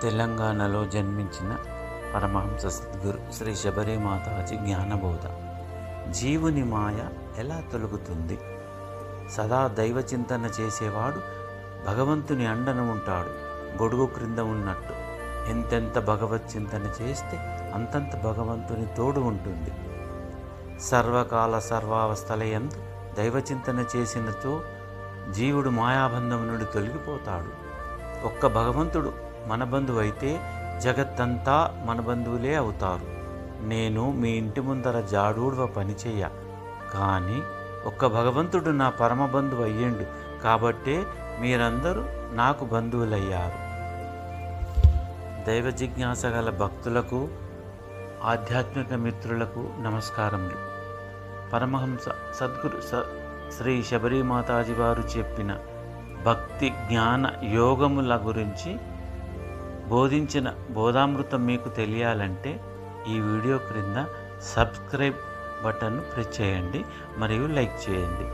తెలంగాణలో జన్మించిన పరమహంస సద్గురు శ్రీ శబరి మాతాజీ జ్ఞానబోధ. జీవుని మాయ ఎలా తొలగుతుంది? సదా దైవ చింతన చేసేవాడు భగవంతుని అండన ఉంటాడు. గొడుగు క్రింద ఉన్నట్టు ఎంతెంత భగవత్ చింతన చేస్తే అంతంత భగవంతుని తోడు ఉంటుంది. సర్వకాల సర్వావస్థలయందు దైవచింతన చేసినతో జీవుడు మాయాబంధం నుండి తొలగిపోతాడు. ఒక్క భగవంతుడు మన బంధువు అయితే జగత్తంతా మన బంధువులే అవుతారు. నేను మీ ఇంటి ముందర జాడూడవ పనిచేయ, కానీ ఒక్క భగవంతుడు నా పరమ బంధువు అయ్యిండు కాబట్టే మీరందరూ నాకు బంధువులయ్యారు. దైవ జిజ్ఞాస గల భక్తులకు, ఆధ్యాత్మిక మిత్రులకు నమస్కారములు. పరమహంస సద్గురు శ్రీ శబరి మాతాజీ వారు చెప్పిన భక్తి జ్ఞాన యోగముల గురించి బోధించిన బోధామృతం మీకు తెలియాలంటే ఈ వీడియో క్రింద సబ్స్క్రైబ్ బటన్ను ప్రెస్ చేయండి మరియు లైక్ చేయండి.